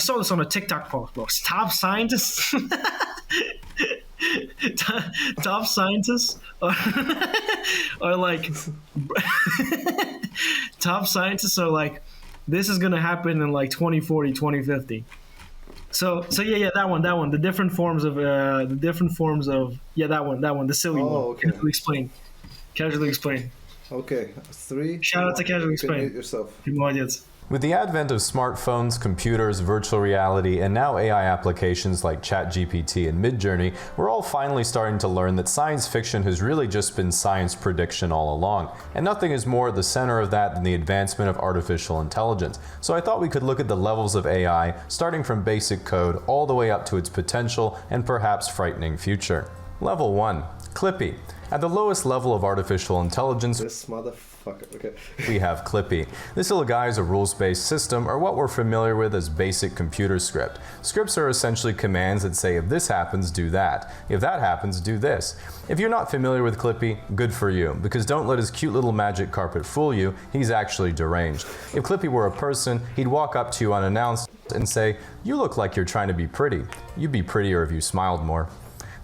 saw this on a TikTok post, bro. Top scientists, top scientists are like, top scientists are like, this is gonna happen in like 2040, 2050. So yeah, that one, the different forms of that one, the silly one. Okay. Casually explain. Okay, 3. Shout out to Casually Explain. Yourself. With the advent of smartphones, computers, virtual reality, and now AI applications like ChatGPT and Midjourney, we're all finally starting to learn that science fiction has really just been science prediction all along, and nothing is more at the center of that than the advancement of artificial intelligence. So I thought we could look at the levels of AI, starting from basic code all the way up to its potential and perhaps frightening future. Level 1. Clippy. At the lowest level of artificial intelligence, this motherfucker, okay. we have Clippy. This little guy is a rules-based system, or what we're familiar with as basic computer script. Scripts are essentially commands that say, if this happens, do that. If that happens, do this. If you're not familiar with Clippy, good for you, because don't let his cute little magic carpet fool you, he's actually deranged. If Clippy were a person, he'd walk up to you unannounced and say, you look like you're trying to be pretty. You'd be prettier if you smiled more.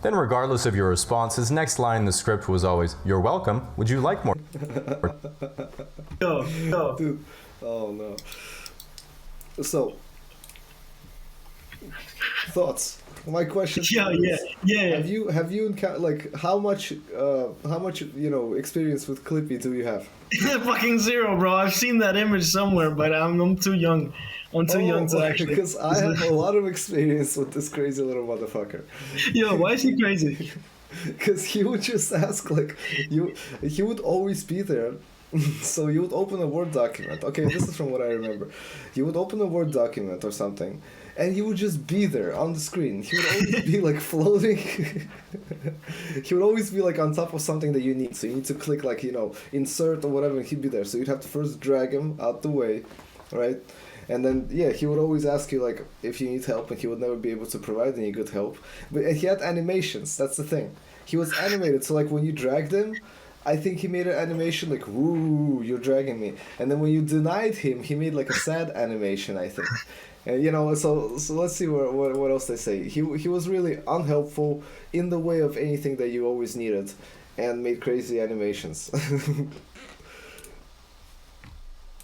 Then regardless of your response, his next line in the script was always, you're welcome, would you like more? Go. Dude, oh no. So, thoughts? My question. Yeah. Have you encountered, like, how much experience with Clippy do you have? Fucking zero, bro. I've seen that image somewhere, but I'm too young. I'm too young to actually. Because I have a lot of experience with this crazy little motherfucker. Yo, why is he crazy? Because he would just ask, like, he would always be there. So you would open a Word document. Okay, this is from what I remember. You would open a Word document or something, and he would just be there on the screen. He would always be like floating. He would always be like on top of something that you need. So you need to click like, insert or whatever, and he'd be there. So you'd have to first drag him out the way, right? And then, he would always ask you, like, if you need help, and he would never be able to provide any good help. But he had animations, that's the thing. He was animated, so, like, when you dragged him, I think he made an animation like, woo, you're dragging me. And then when you denied him, he made, like, a sad animation, I think. And, so let's see what else they say. He was really unhelpful in the way of anything that you always needed, and made crazy animations.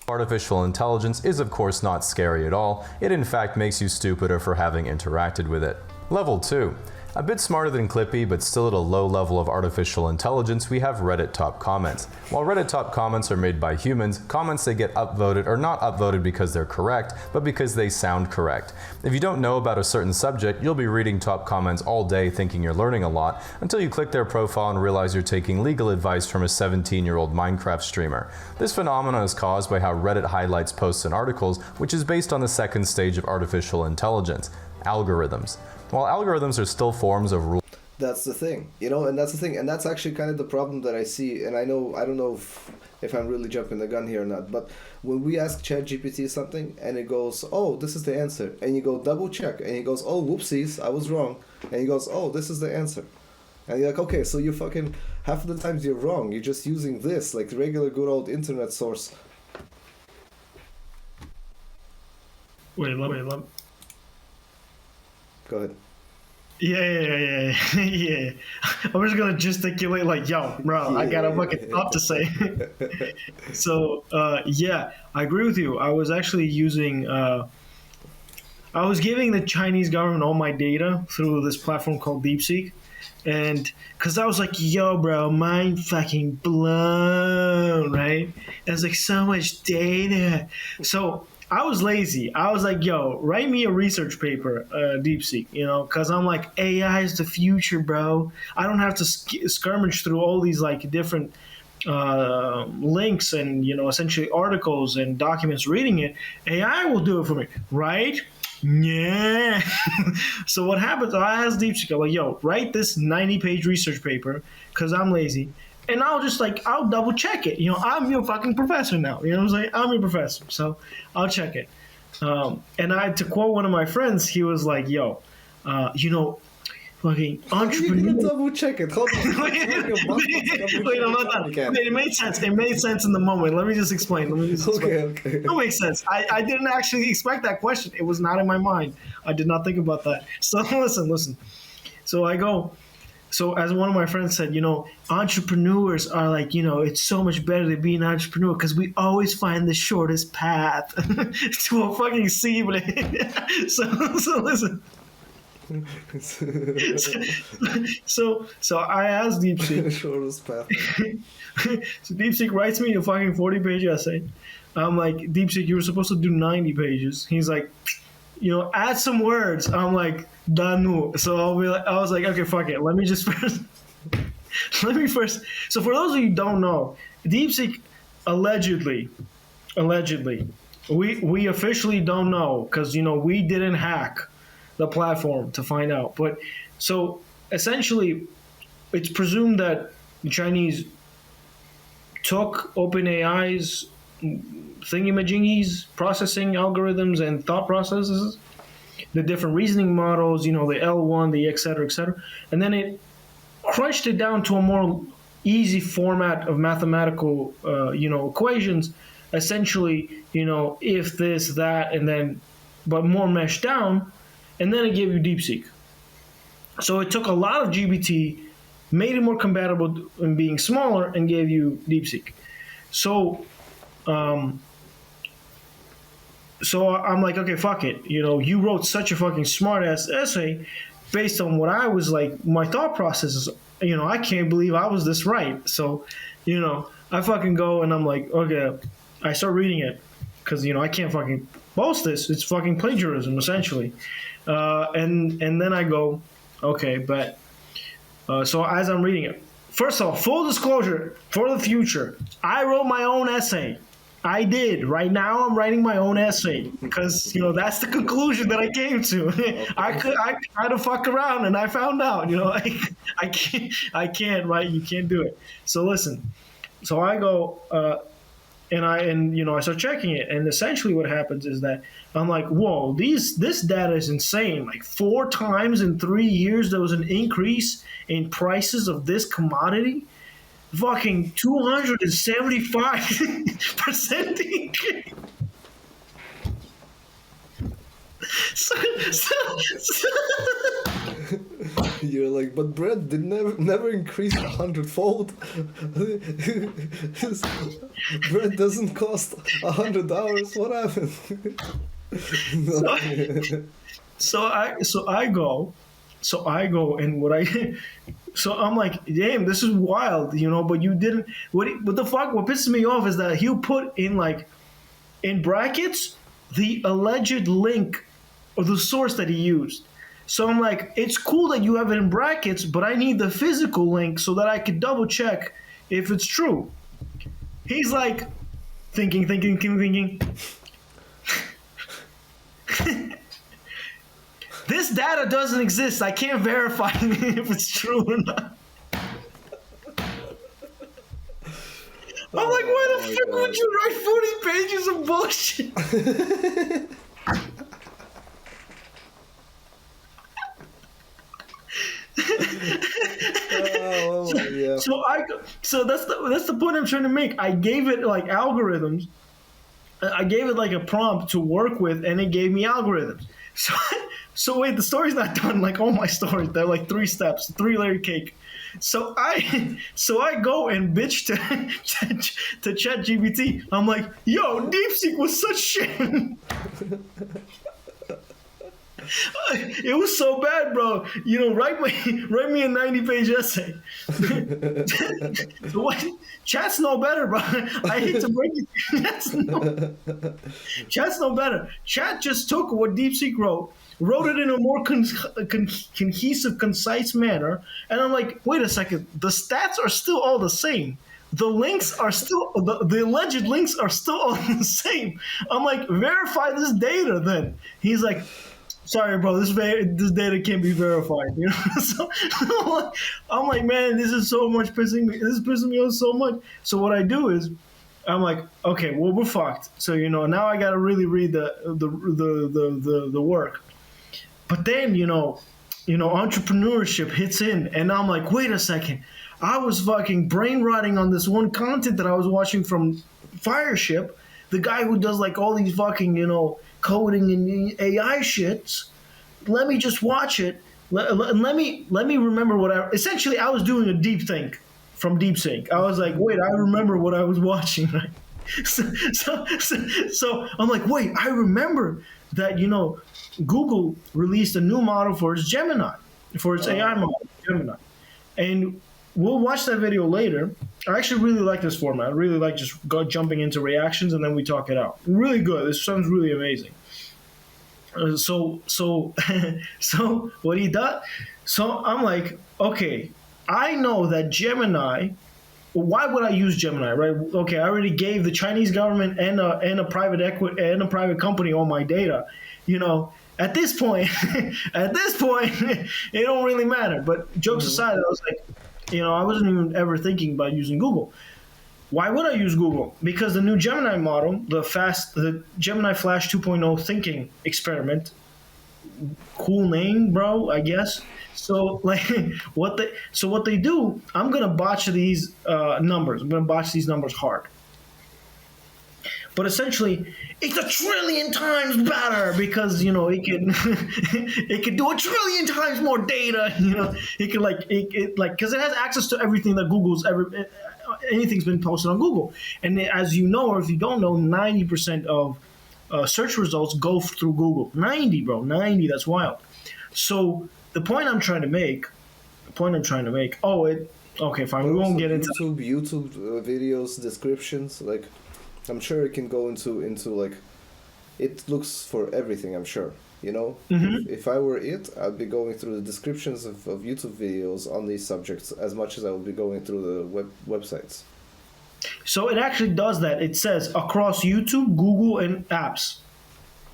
Artificial intelligence is of course not scary at all. It in fact makes you stupider for having interacted with it. Level 2. A bit smarter than Clippy, but still at a low level of artificial intelligence, we have Reddit top comments. While Reddit top comments are made by humans, comments that get upvoted are not upvoted because they're correct, but because they sound correct. If you don't know about a certain subject, you'll be reading top comments all day thinking you're learning a lot, until you click their profile and realize you're taking legal advice from a 17-year-old Minecraft streamer. This phenomenon is caused by how Reddit highlights posts and articles, which is based on the second stage of artificial intelligence, algorithms. While algorithms are still forms of rules. That's the thing, and that's the thing, and that's actually kind of the problem that I see, and I don't know if I'm really jumping the gun here or not, but when we ask ChatGPT something, and it goes, oh, this is the answer, and you go double check, and he goes, oh, whoopsies, I was wrong, and he goes, oh, this is the answer, and you're like, okay, so you fucking, half of the times you're wrong, you're just using this, like regular good old internet source. Wait. Go ahead. Yeah. I'm just gonna gesticulate like, yo, bro, I got a fucking thought to say. So, I agree with you. I was actually using, I was giving the Chinese government all my data through this platform called DeepSeek. And because I was like, yo, bro, mind fucking blown, right? There's like so much data. So I was lazy. I was like, yo, write me a research paper, DeepSeek, because I'm like, AI is the future, bro. I don't have to skirmish through all these like different links and, essentially articles and documents reading it. AI will do it for me, right? Yeah. So what happens, I asked DeepSeek, I'm like, yo, write this 90-page research paper because I'm lazy. And I'll double check it. I'm your fucking professor now. You know what I'm saying? I'm your professor. So I'll check it. And to quote one of my friends, he was like, yo, fucking How are you gonna entrepreneur. double check it? Hold on. Wait, I'm not done. Okay, it made sense. It made sense in the moment. Let me just explain. Okay. It makes sense. I didn't actually expect that question. It was not in my mind. I did not think about that. So listen. So I go. So as one of my friends said, entrepreneurs are like, it's so much better to be an entrepreneur because we always find the shortest path to a fucking simple. so listen. So I asked DeepSeek. Shortest path. So DeepSeek writes me a fucking 40-page essay. I'm like, DeepSeek, you were supposed to do 90 pages. He's like, add some words. I'm like, Danu. So I was like, okay, fuck it. Let me first. So for those of you who don't know, DeepSeek allegedly, we officially don't know because we didn't hack the platform to find out. But so essentially, it's presumed that the Chinese took OpenAI's thingamajiggies, processing algorithms, and thought processes, the different reasoning models, the L1, the et cetera, and then it crunched it down to a more easy format of mathematical, equations. Essentially, if this, that, and then, but more meshed down, and then it gave you DeepSeek. So it took a lot of GBT, made it more compatible in being smaller, and gave you DeepSeek. So I'm like, okay, fuck it. You wrote such a fucking smart ass essay based on what I was like, my thought processes. I can't believe I was this right. So, I fucking go and I'm like, okay, I start reading it because, I can't fucking boast this. It's fucking plagiarism, essentially. And then I go, okay, but so as I'm reading it, first of all, full disclosure for the future, I wrote my own essay. I did. Right now, I'm writing my own essay because that's the conclusion that I came to. I tried to fuck around and I found out. I can't. Right? You can't do it. So listen. So I go and I start checking it, and essentially what happens is that I'm like, whoa, this data is insane. Like 4 times in 3 years, there was an increase in prices of this commodity. Fucking 275% increase. So You're like, but bread did never increase 100-fold. Bread doesn't cost $100. What happened? So I go, and so I'm like, damn, this is wild, but you didn't. What the fuck? What pisses me off is that he'll put in brackets the alleged link or the source that he used. So I'm like, it's cool that you have it in brackets, but I need the physical link so that I could double check if it's true. He's like, thinking. This data doesn't exist. I can't verify if it's true or not. I'm like, why the fuck would you write 40 pages of bullshit? Yeah. So that's the point I'm trying to make. I gave it like algorithms. I gave it like a prompt to work with, and it gave me algorithms. So wait, the story's not done. Like all my stories, they're like 3 steps, 3-layer cake. So I go and bitch to ChatGPT. I'm like, yo, DeepSeek was such shit. It was so bad, bro. Write me a 90-page essay. What? Chat's no better, bro. I hate to break it. Chat's no better. Chat just took what DeepSeek wrote it in a more cohesive, concise manner, and I'm like, wait a second. The stats are still all the same. The links are still the alleged links are still all the same. I'm like, verify this data then. He's like, sorry, bro, this data can't be verified. So I'm like, man, this is so much pissing me. This is pissing me off so much. So what I do is, I'm like, okay, well, we're fucked. So now I gotta really read the work. But then entrepreneurship hits in, and I'm like, wait a second, I was fucking brain rotting on this one content that I was watching from Fireship, the guy who does like all these fucking coding and AI shits. Let me just watch it. Let me remember what I was doing a deep think from DeepSync. I was like, wait, I remember what I was watching, right? So I'm like, wait, I remember that Google released a new model for its Gemini, for its AI model, Gemini, and we'll watch that video later. I actually really like this format. I really like just jumping into reactions and then we talk it out. Really good. This sounds really amazing. So what he does. So I'm like, okay, I know that Gemini. Why would I use Gemini, right? Okay, I already gave the Chinese government and a private equity and a private company all my data. At this point, it don't really matter. But jokes aside, I was like, I wasn't even ever thinking about using Google. Why would I use Google? Because the new Gemini model, the Gemini Flash 2.0 thinking experiment, cool name, bro, I guess. So what they do, I'm gonna botch these numbers. I'm gonna botch these numbers hard. But essentially, it's 1 trillion times better because it can it can do 1 trillion times more data. It can because it has access to everything that Google's ever anything's been posted on Google. And as you know, or if you don't know, 90% of search results go through Google. 90, bro, 90. That's wild. So the point I'm trying to make. Okay, fine. We won't get into YouTube videos descriptions. Like, I'm sure it can go into like, it looks for everything. I'm sure. If I were it, I'd be going through the descriptions of YouTube videos on these subjects as much as I would be going through the websites. So it actually does that. It says across YouTube, Google, and apps.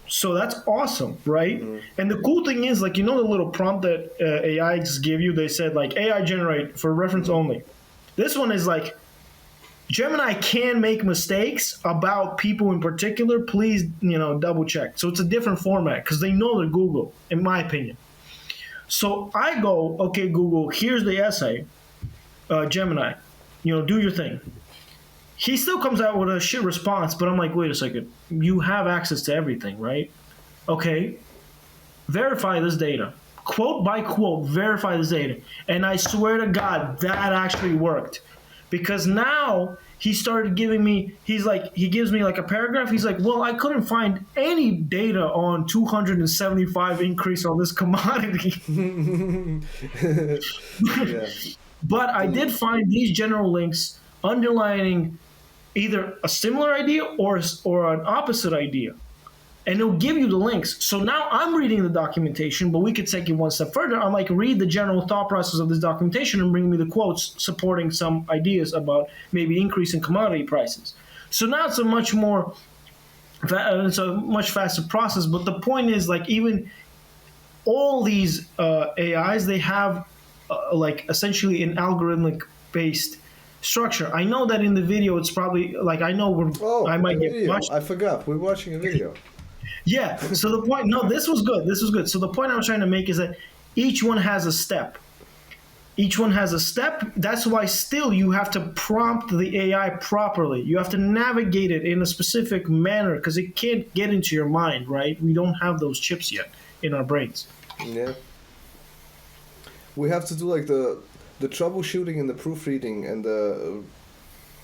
So that's awesome, right? And the cool thing is, the little prompt that AIs give you, they said, AI generate for reference only. This one is like, Gemini can make mistakes about people in particular. Please, double check. So it's a different format because they know they're Google, in my opinion. So I go, okay, Google, here's the essay. Gemini, do your thing. He still comes out with a shit response, but I'm like, wait a second. You have access to everything, right? Okay. Verify this data. Quote by quote, verify this data. And I swear to God, that actually worked. Because now he started giving me, he gives me a paragraph. He's like, well, I couldn't find any data on 275 increase on this commodity. Yeah. But I did find these general links underlining either a similar idea or an opposite idea. And it'll give you the links. So now I'm reading the documentation, but we could take it one step further. I'm like, read the general thought process of this documentation and bring me the quotes supporting some ideas about maybe increasing commodity prices. So now it's a much faster process. But the point is, even all these AIs, they have essentially an algorithmic based structure. I know that in the video it's probably I know I might get watched. I forgot. We're watching a video. Yeah. So the point, this was good. So the point I was trying to make is that each one has a step. That's why still you have to prompt the AI properly. You have to navigate it in a specific manner because it can't get into your mind, right? We don't have those chips yet in our brains. Yeah. We have to do the troubleshooting and the proofreading and the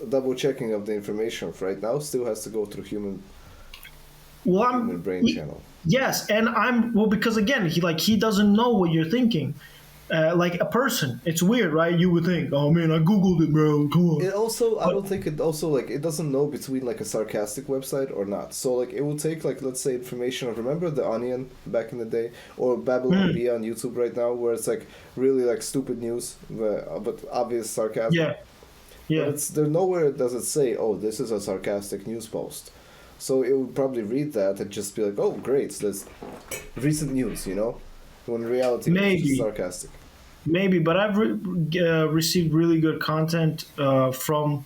double checking of the information right now still has to go through human brain channel. Yes, and because again, he doesn't know what you're thinking. Like a person, it's weird, right? You would think, oh man, I googled it, bro. Come on. It also, I don't think it also it doesn't know between a sarcastic website or not. So it will take let's say information. Remember the Onion back in the day, or Babylon Bee on YouTube right now, where it's really stupid news, but obvious sarcasm. Yeah. But there's nowhere does it say, oh, this is a sarcastic news post. So it would probably read that and just be like, oh, great, that's recent news, when in reality it's just sarcastic. Maybe, but I've received really good content from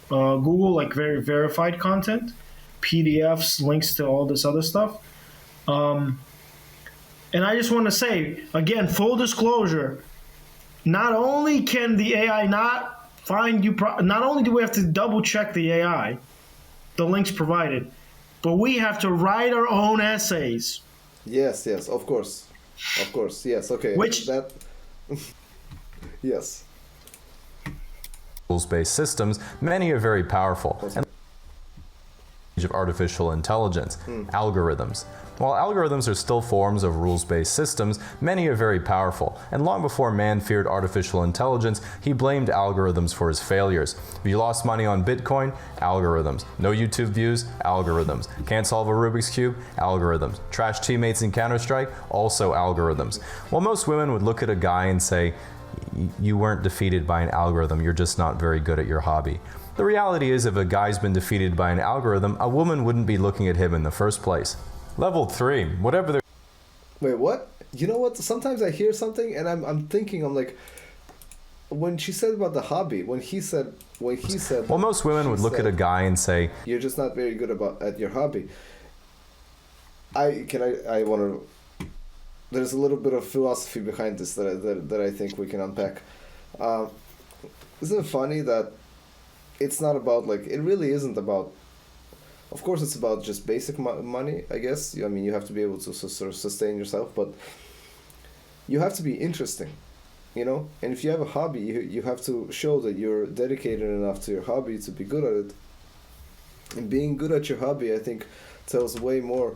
Google, very verified content, PDFs, links to all this other stuff. And I just want to say again, full disclosure. Not only can the AI not find you, not only do we have to double check the AI, the links provided, but we have to write our own essays. Yes, of course, yes, okay. Which that, yes. Rules-based systems, many are very powerful. And of artificial intelligence, algorithms. While algorithms are still forms of rules-based systems, many are very powerful, and long before man feared artificial intelligence, he blamed algorithms for his failures. If you lost money on Bitcoin, algorithms. No YouTube views, algorithms. Can't solve a Rubik's Cube, algorithms. Trash teammates in Counter-Strike, also algorithms. While most women would look at a guy and say, you weren't defeated by an algorithm, you're just not very good at your hobby. The reality is, if a guy's been defeated by an algorithm, a woman wouldn't be looking at him in the first place. Level 3, whatever the... Wait, what? You know what? Sometimes I hear something and I'm thinking, I'm like, when she said about the hobby, when he said... Well, most women would look at a guy and say, you're just not very good at your hobby. I want to... There's a little bit of philosophy behind this that I think we can unpack. Isn't it funny that it's not about, like, it really isn't about, of course it's about just basic money, I guess. I mean, you have to be able to sort of sustain yourself, but you have to be interesting, you know? And if you have a hobby, you have to show that you're dedicated enough to your hobby to be good at it. And being good at your hobby, I think, tells way more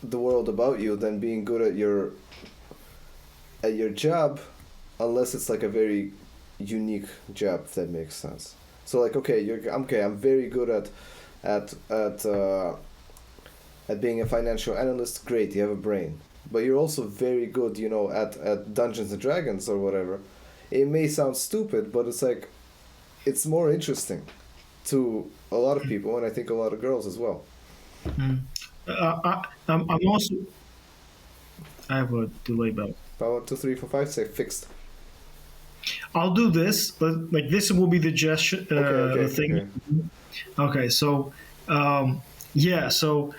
the world about you than being good at your job, unless it's like a very unique job, if that makes sense. So like, I'm very good at being a financial analyst. Great, you have a brain, but you're also very good, you know, at Dungeons and Dragons or whatever. It may sound stupid, but it's like, it's more interesting to a lot of people, and I think a lot of girls as well. I'm also. I have a delay bell. Power 2, 3, 4, 5, 6 fixed. I'll do this, but like this will be the gesture, the thing. Okay, so yeah, so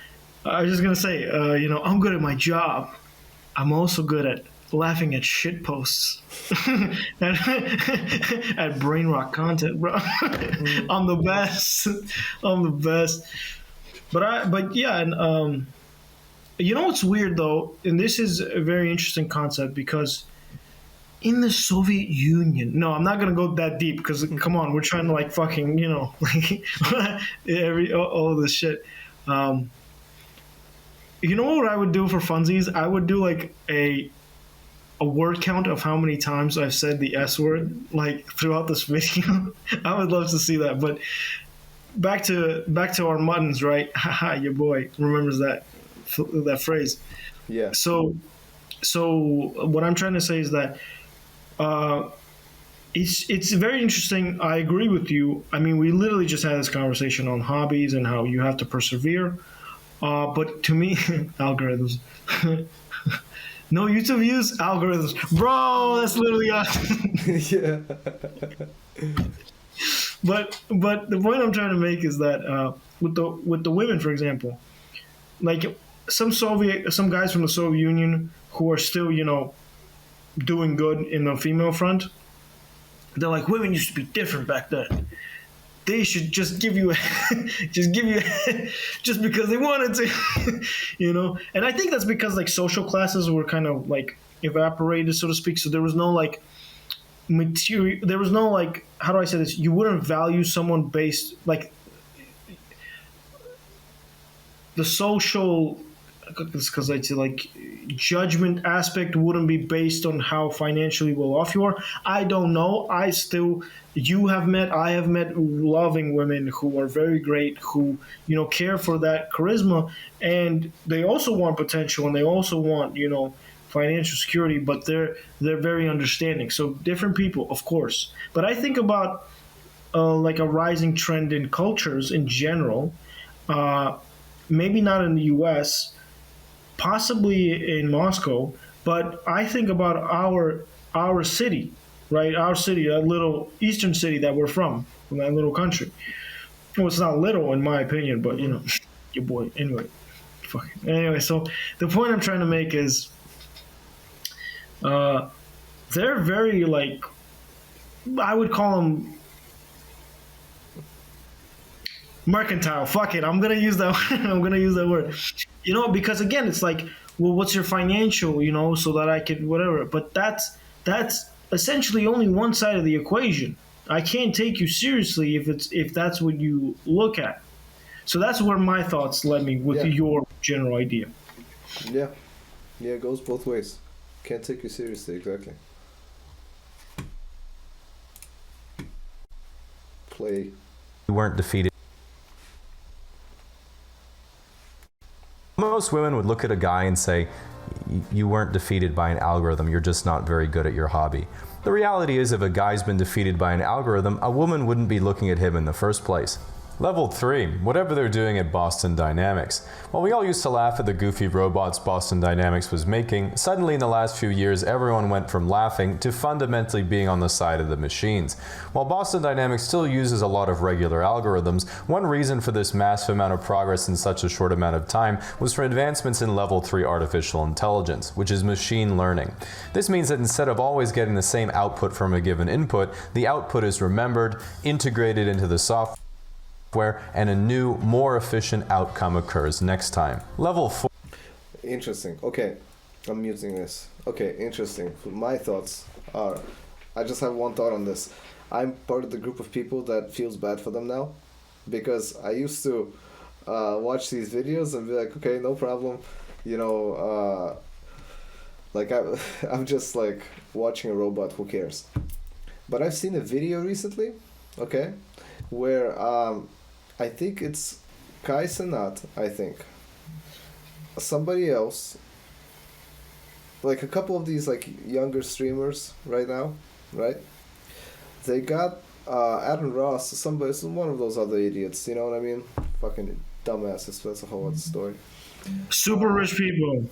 I was just gonna say, you know, I'm good at my job. I'm also good at laughing at shit posts, at brain rock content, bro. I'm the best. I'm the best. But yeah, and you know what's weird though, and this is a very interesting concept because in the Soviet Union, no, I'm not gonna go that deep because come on, we're trying to like fucking, you know, like all this shit. You know what I would do for funsies? I would do like a word count of how many times I've said the S word like throughout this video. I would love to see that. But back to our muttons, right? Haha, your boy remembers that phrase. Yeah. So what I'm trying to say is that it's very interesting. I agree with you. I mean, we literally just had this conversation on hobbies and how you have to persevere. But to me, algorithms. No YouTube views, algorithms. Bro, that's literally us. Yeah. But the point I'm trying to make is that with the women, for example, like some guys from the Soviet Union who are still, you know, doing good in the female front, they're like, women used to be different back then. They should just give you just because they wanted to, you know. And I think that's because like social classes were kind of like evaporated, so to speak. So there was no like material. There was no like, how do I say this? You wouldn't value someone based like the social, because I'd say like judgment aspect wouldn't be based on how financially well off you are. I don't know. I have met loving women who are very great, who, you know, care for that charisma, and they also want potential and they also want, you know, financial security, but they're very understanding. So different people, of course. But I think about like a rising trend in cultures in general, maybe not in the U.S., possibly in Moscow, but I think about our city, right? Our city, that little eastern city that we're from that little country. Well, it's not little in my opinion, but you know, your boy. Anyway, fuck. Anyway, so the point I'm trying to make is, they're very like, I would call them mercantile. Fuck it, I'm gonna use that. I'm gonna use that word. You know, because again, it's like, well, what's your financial? You know, so that I could whatever. But that's essentially only one side of the equation. I can't take you seriously if that's what you look at. So that's where my thoughts led me with Yeah. your general idea. Yeah. Yeah, it goes both ways. Can't take you seriously, exactly. Play. You weren't defeated. Most women would look at a guy and say, you weren't defeated by an algorithm, you're just not very good at your hobby. The reality is, if a guy's been defeated by an algorithm, a woman wouldn't be looking at him in the first place. Level 3, whatever they're doing at Boston Dynamics. While we all used to laugh at the goofy robots Boston Dynamics was making, suddenly in the last few years everyone went from laughing to fundamentally being on the side of the machines. While Boston Dynamics still uses a lot of regular algorithms, one reason for this massive amount of progress in such a short amount of time was from advancements in Level 3 artificial intelligence, which is machine learning. This means that instead of always getting the same output from a given input, the output is remembered, integrated into the software, and a new, more efficient outcome occurs next time. Level 4. Interesting. Okay, I'm muting this. Okay, interesting. My thoughts are, I just have one thought on this. I'm part of the group of people that feels bad for them now, because I used to watch these videos and be like, okay, no problem, you know, like I'm just like watching a robot, who cares? But I've seen a video recently, okay, where I think it's Kai Cenat, I think. Somebody else, like a couple of these like younger streamers right now, right? They got Adam Ross, somebody, one of those other idiots, you know what I mean? Fucking dumbasses, that's a whole other story. Super rich people.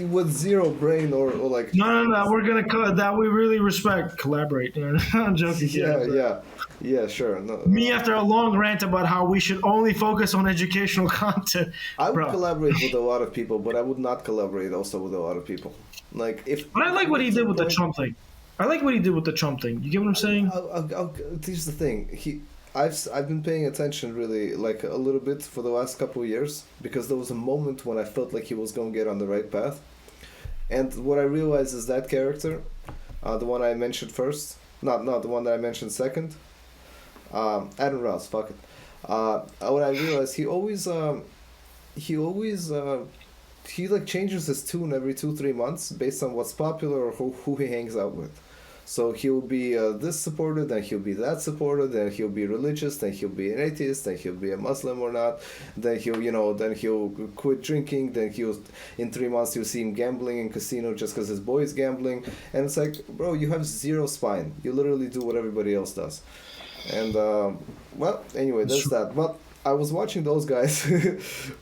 With zero brain or like... No. We're gonna cut that. We really respect. Collaborate. I'm joking. Yeah, sure. No, Me after a long rant about how we should only focus on educational content. I would Bro. collaborate with a lot of people, but I would not collaborate also with a lot of people. Like if. But I like what he did with the Trump thing. I like what he did with the Trump thing. You get what I'm saying? Here's the thing. I've been paying attention really like a little bit for the last couple of years, because there was a moment when I felt like he was going to get on the right path, and what I realized is that character, the one I mentioned first, not the one that I mentioned second, Adam Ross. Fuck it. What I realized, he like changes his tune every 2-3 months based on what's popular or who he hangs out with. So he'll be this supporter, then he'll be that supporter, then he'll be religious, then he'll be an atheist, then he'll be a Muslim or not, then he'll quit drinking, then in 3 months you'll see him gambling in casino just because his boy is gambling, and it's like, bro, you have zero spine. You literally do what everybody else does. And well, anyway, there's that. But I was watching those guys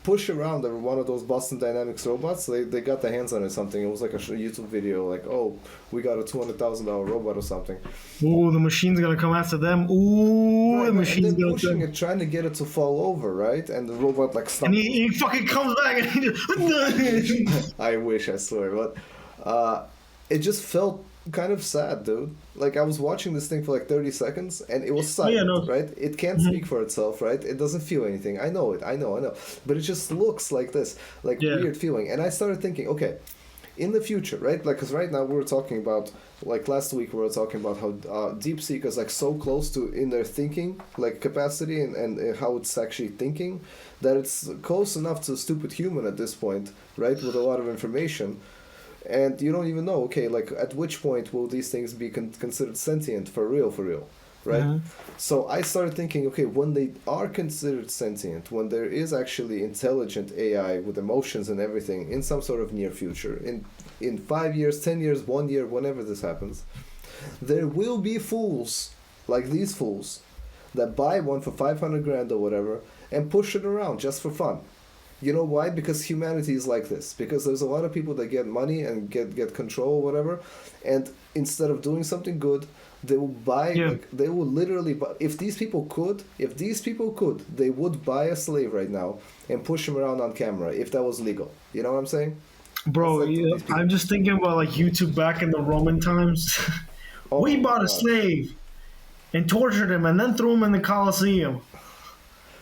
push around one of those Boston Dynamics robots. They got their hands on it, something. It was like a YouTube video, like, oh, we got a $200,000 robot or something. Ooh, the machine's gonna come after them. Ooh, Right, the machine's and they're gonna pushing it, trying to get it to fall over, right? And the robot like stops. And he fucking comes back and he just... I wish, I swear, but it just felt kind of sad, dude. Like I was watching this thing for like 30 seconds and it was silent, right? It can't speak for itself, right? It doesn't feel anything. I know. But it just looks like this, like weird feeling. And I started thinking, okay, in the future, right? Like, because right now we were talking about, like last week we were talking about how DeepSeek is like so close to in their thinking, like capacity and how it's actually thinking, that it's close enough to a stupid human at this point, right? With a lot of information. And you don't even know, okay, like at which point will these things be considered sentient for real, right? So I started thinking, okay, when they are considered sentient, when there is actually intelligent AI with emotions and everything in some sort of near future, in 5 years, 10 years, 1 year, whenever this happens, there will be fools like these fools that buy one for 500 grand or whatever and push it around just for fun. You know why? Because humanity is like this. Because there's a lot of people that get money and get control or whatever, and instead of doing something good, They will buy, Yeah. like, they will literally buy, if these people could, they would buy a slave right now and push him around on camera if that was legal. You know what I'm saying? Bro, That's like yeah, these people- I'm just thinking about like YouTube back in the Roman times. Oh We my bought a God. slave and tortured him and then threw him in the Colosseum.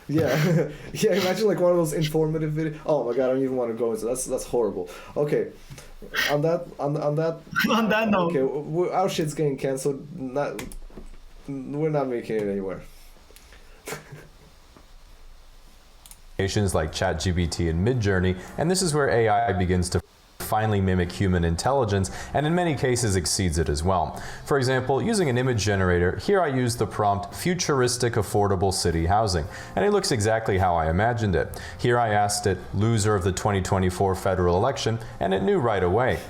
Yeah, yeah. Imagine like one of those informative videos. Oh my God, I don't even want to go into that's horrible. Okay, on that. On that note, Okay, our shit's getting canceled. We're not making it anywhere. Applications like ChatGPT and Midjourney, and this is where AI begins to finally mimic human intelligence, and in many cases exceeds it as well. For example, using an image generator, here I use the prompt futuristic affordable city housing, and it looks exactly how I imagined it. Here I asked it loser of the 2024 federal election, and it knew right away.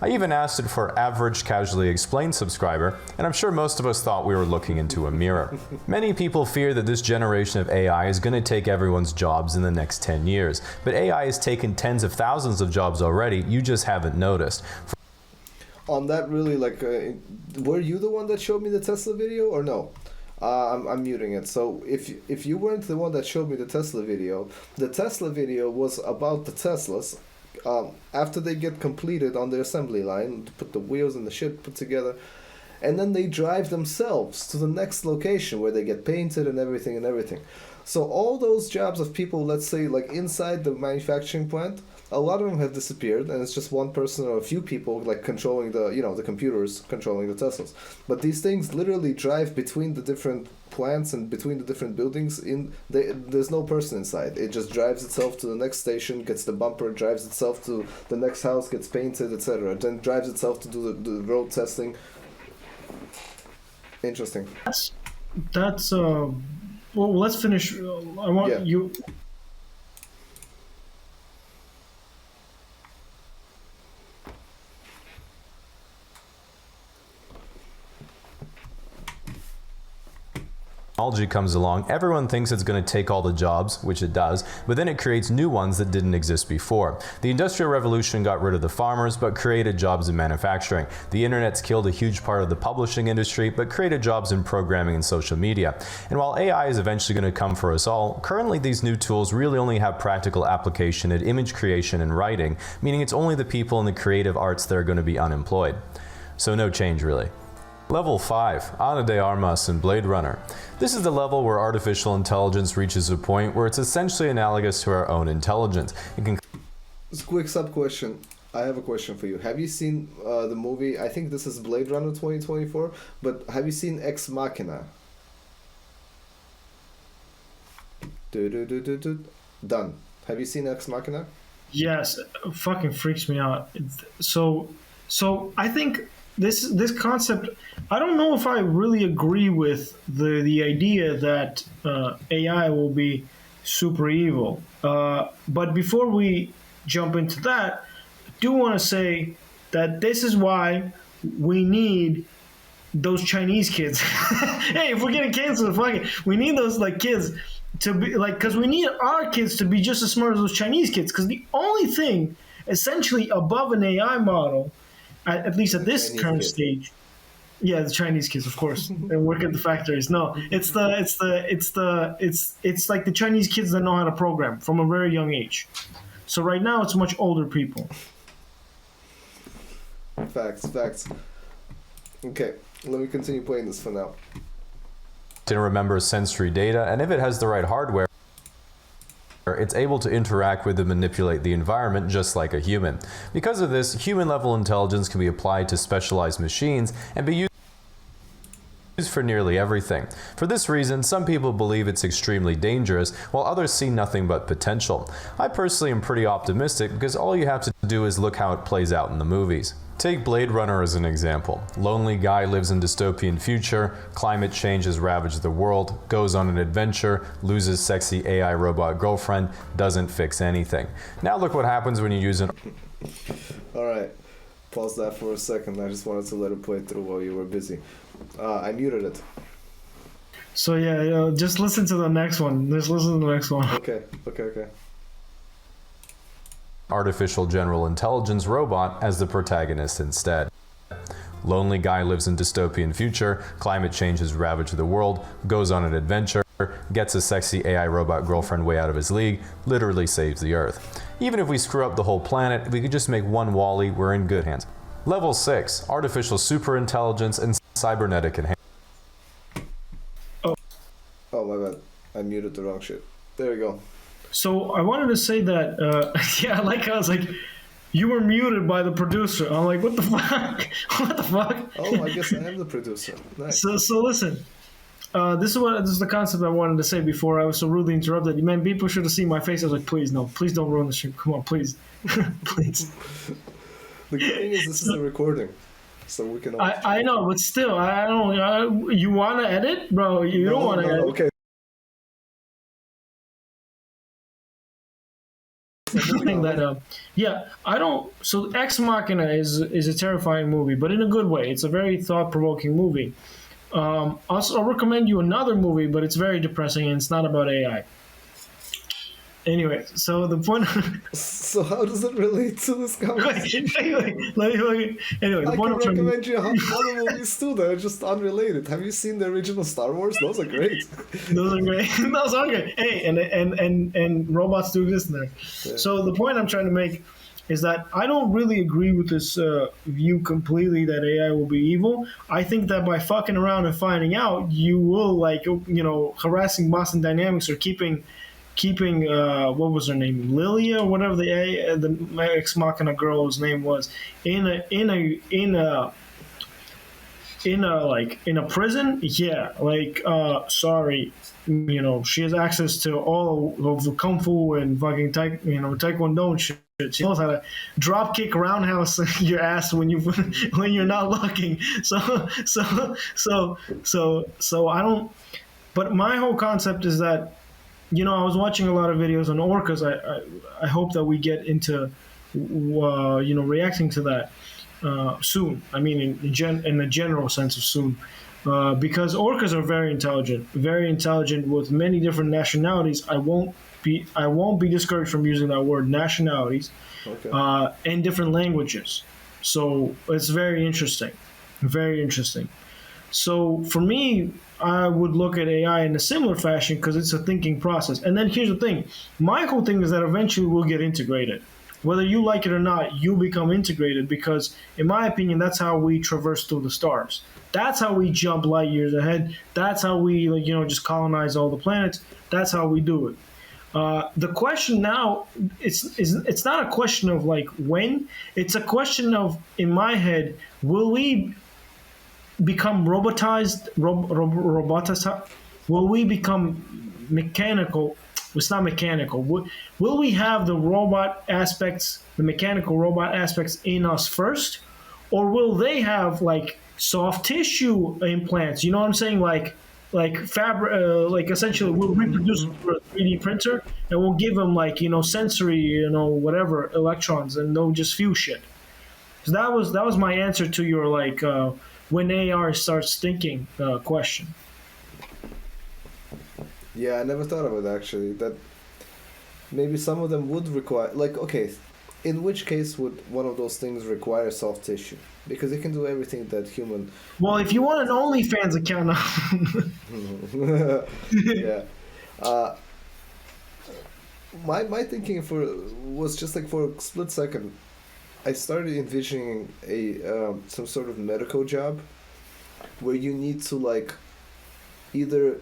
I even asked it for average casually explained subscriber, and I'm sure most of us thought we were looking into a mirror. Many people fear that this generation of AI is going to take everyone's jobs in the next 10 years, but AI has taken tens of thousands of jobs already, you just haven't noticed. On that, really, like, were you the one that showed me the Tesla video or no? I'm muting it. So if you weren't the one that showed me the Tesla video was about the Teslas. After they get completed on the assembly line, to put the wheels and the shit put together, and then they drive themselves to the next location where they get painted and everything. So all those jobs of people, let's say, like inside the manufacturing plant, a lot of them have disappeared, and it's just one person or a few people like controlling the computers controlling the Teslas. But these things literally drive between the different plants and between the different buildings. There's no person inside. It just drives itself to the next station, gets the bumper, drives itself to the next house, gets painted, etc. Then drives itself to do the road testing. Interesting. that's well, let's finish. I want Yeah. you. Technology comes along, everyone thinks it's going to take all the jobs, which it does, but then it creates new ones that didn't exist before. The Industrial Revolution got rid of the farmers, but created jobs in manufacturing. The internet's killed a huge part of the publishing industry, but created jobs in programming and social media. And while AI is eventually going to come for us all, currently these new tools really only have practical application in image creation and writing, meaning it's only the people in the creative arts that are going to be unemployed. So no change really. Level 5, Ana de Armas in Blade Runner. This is the level where artificial intelligence reaches a point where it's essentially analogous to our own intelligence. It can Just quick sub question. I have a question for you. Have you seen the movie? I think this is Blade Runner 2024, but have you seen Ex Machina? Done. Have you seen Ex Machina? Yes, it fucking freaks me out. So I think this concept. I don't know if I really agree with the idea that AI will be super evil. But before we jump into that, I do want to say that this is why we need those Chinese kids. Hey, if we're getting canceled, fuck it. We need those like kids to be like, because we need our kids to be just as smart as those Chinese kids. Because the only thing essentially above an AI model, at least at this Chinese current kids. stage, yeah, the Chinese kids, of course, and work at the factories. No, it's like the Chinese kids that know how to program from a very young age. So right now, it's much older people. Facts. Okay, let me continue playing this for now. remember sensory data, and if it has the right hardware, it's able to interact with and manipulate the environment just like a human. Because of this, human-level intelligence can be applied to specialized machines and be used for nearly everything. For this reason, some people believe it's extremely dangerous, while others see nothing but potential. I personally am pretty optimistic because all you have to do is look how it plays out in the movies. Take Blade Runner as an example. Lonely guy lives in dystopian future, climate change has ravaged the world, goes on an adventure, loses sexy AI robot girlfriend, doesn't fix anything. Now look what happens when you use an... Alright, pause that for a second. I just wanted to let it play through while you were busy. I muted it. So yeah, just listen to the next one. Just listen to the next one. Okay. artificial general intelligence robot as the protagonist instead. Lonely guy lives in dystopian future, climate change has ravaged the world, goes on an adventure, gets a sexy AI robot girlfriend way out of his league, literally saves the Earth. Even if we screw up the whole planet, if we could just make one Wall-E, we're in good hands. Level 6, artificial superintelligence and cybernetic enhancement. Oh my bad, I muted the wrong shit. There we go. So I wanted to say that, yeah, like I was like, you were muted by the producer. I'm like, what the fuck? What the fuck? Oh, I guess I am the producer. Nice. So listen, this is the concept I wanted to say before I was so rudely interrupted. Man, people should have seen my face. I was like, please no, please don't ruin the shit. Come on, please, please. The good thing is this is a recording, so we can. I know, but still, I don't. You want to edit, bro? You don't want to edit. Okay. That yeah, I don't. So Ex Machina is a terrifying movie, but in a good way. It's a very thought-provoking movie. Also, I'll recommend you another movie, but it's very depressing and it's not about AI. Anyway, so the point. So how does it relate to this conversation? anyway, the I point can I'm trying recommend you other movies too that are just unrelated. Have you seen the original Star Wars? Those are great. Those are great. Those are great. Hey, and robots do exist in there. Yeah. So the point I'm trying to make is that I don't really agree with this view completely that AI will be evil. I think that by fucking around and finding out, you will harassing Boston Dynamics or keeping what was her name, Lilia or whatever the Ex Machina girl's name was in a prison. Yeah, sorry, she has access to all of the kung fu and fucking taekwondo and shit. She knows how to drop kick roundhouse your ass when you're not looking. So I don't. But my whole concept is that. I was watching a lot of videos on orcas. I hope that we get into, reacting to that soon. I mean, in the general sense of soon, because orcas are very intelligent with many different nationalities. I won't be discouraged from using that word, nationalities, Okay. and different languages. So it's very interesting, very interesting. So for me, I would look at AI in a similar fashion because it's a thinking process. And then here's the thing. My whole thing is that eventually we'll get integrated. Whether you like it or not, you become integrated because, in my opinion, that's how we traverse through the stars. That's how we jump light years ahead. That's how we, just colonize all the planets. That's how we do it. The question now, it's not a question of when. It's a question of, in my head, will we become robotized? Will we become mechanical? It's not mechanical. Will we have the mechanical robot aspects in us first, or will they have soft tissue implants? You know what I'm saying? Like fabric, essentially we'll reproduce through a 3D printer, and we'll give them sensory, whatever electrons, and they'll just feel shit. So that was my answer to your when AR starts thinking question. Yeah, I never thought of it actually. That maybe some of them would require, in which case would one of those things require soft tissue? Because it can do everything that human. Well, if you want an OnlyFans account, Yeah. My thinking was just for a split second. I started envisioning some sort of medical job where you need to either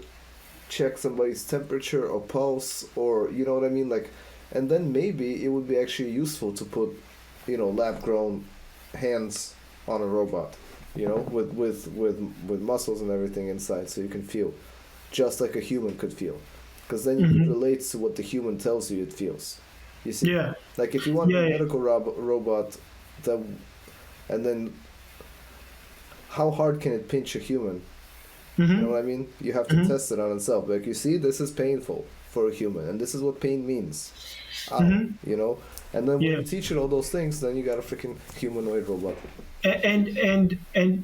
check somebody's temperature or pulse, or you know what I mean, and then maybe it would be actually useful to put lab grown hands on a robot, with muscles and everything inside, so you can feel just like a human could feel, because then it relates to what the human tells you it feels. You see? Yeah. If you want a medical robot, and then how hard can it pinch a human? You know what I mean? You have to test it on itself. You see, this is painful for a human, and this is what pain means. And then when you teach it all those things, then you got a freaking humanoid robot. And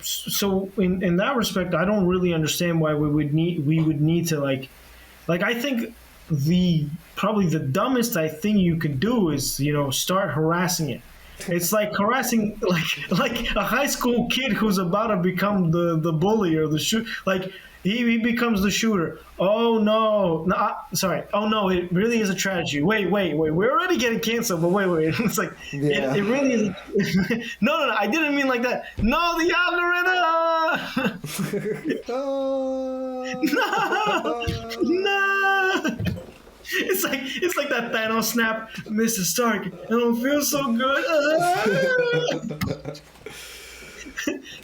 so in that respect, I don't really understand why we would need to I think probably the dumbest thing you could do is start harassing it. It's like harassing, like a high school kid who's about to become the bully or the shoot. Like he becomes the shooter. Oh no, no, sorry. Oh no, it really is a tragedy. Wait. We're already getting canceled, but wait. It's like Yeah. it really is. No. I didn't mean like that. No, the algorithm. No. It's like that Thanos snap, Mr. Stark. I don't feel so good.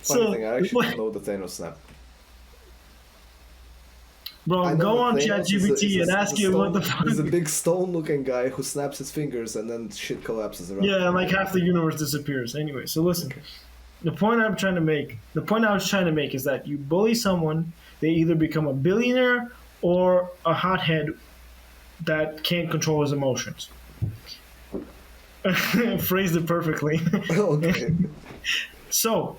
Funny thing, I actually don't know the Thanos snap. Bro, go on ChatGPT and ask him what the fuck. He's a big stone-looking guy who snaps his fingers and then shit collapses around. Yeah, like half the universe disappears. Anyway, so listen. The point I was trying to make is that you bully someone, they either become a billionaire or a hothead that can't control his emotions. Phrased it perfectly. Okay. So,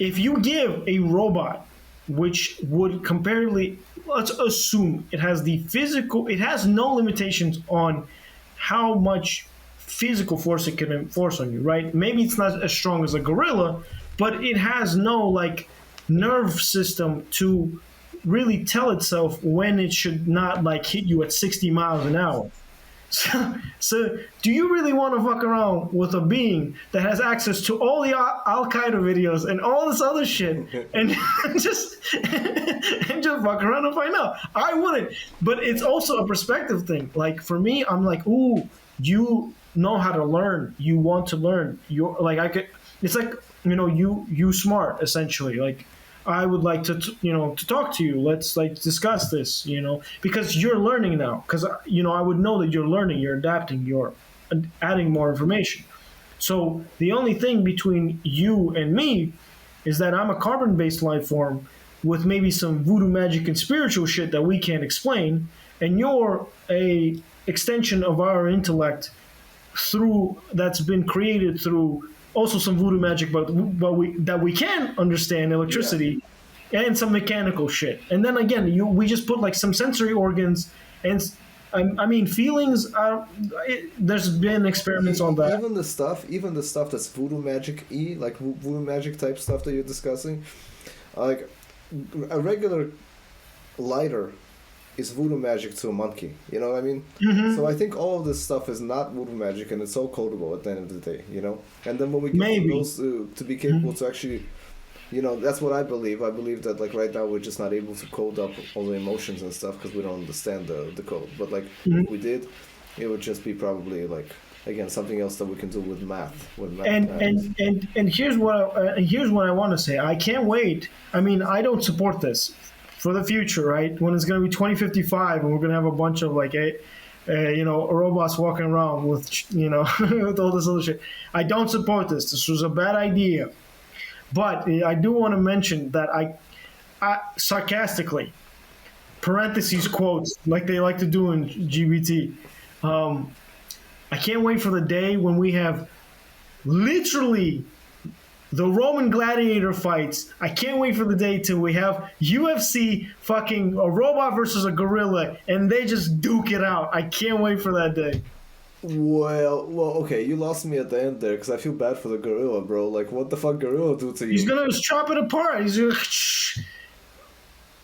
if you give a robot, which would comparatively, let's assume it has no limitations on how much physical force it can enforce on you, right? Maybe it's not as strong as a gorilla, but it has no like nerve system to really tell itself when it should not like hit you at 60 miles an hour. So do you really want to fuck around with a being that has access to all the Al Qaeda videos and all this other shit and just fuck around and find out? I wouldn't. But it's also a perspective thing. Like for me, I'm like, ooh, you know how to learn. You want to learn. You're like it's like, you smart essentially. Like I would like to talk to you. Let's like discuss this, because you're learning now. Because I would know that you're learning, you're adapting, you're adding more information. So the only thing between you and me is that I'm a carbon-based life form with maybe some voodoo magic and spiritual shit that we can't explain, and you're a extension of our intellect that's been created through also some voodoo magic, but we can understand electricity and some mechanical shit. And then again, we just put like some sensory organs and I mean feelings. There's been experiments on that. Even the stuff that's voodoo magic-y, like voodoo magic type stuff that you're discussing, like a regular lighter is voodoo magic to a monkey. You know what I mean? Mm-hmm. So I think all of this stuff is not voodoo magic, and it's all codable at the end of the day. And then when we get those to be capable to actually, that's what I believe. I believe that like right now we're just not able to code up all the emotions and stuff because we don't understand the code. But like if we did, it would just be probably like again something else that we can do with math. And here's what I want to say. I can't wait. I mean, I don't support this. For the future, right? When it's going to be 2055 and we're going to have a bunch of like, robots walking around with, with all this other shit. I don't support this. This was a bad idea. But I do want to mention that I sarcastically, parentheses quotes, like they like to do in GBT. I can't wait for the day when we have literally the Roman gladiator fights. I can't wait for the day till we have UFC fucking a robot versus a gorilla and they just duke it out. I can't wait for that day. Well, okay, you lost me at the end there because I feel bad for the gorilla, bro. Like, what the fuck gorilla do to you? He's gonna chop it apart.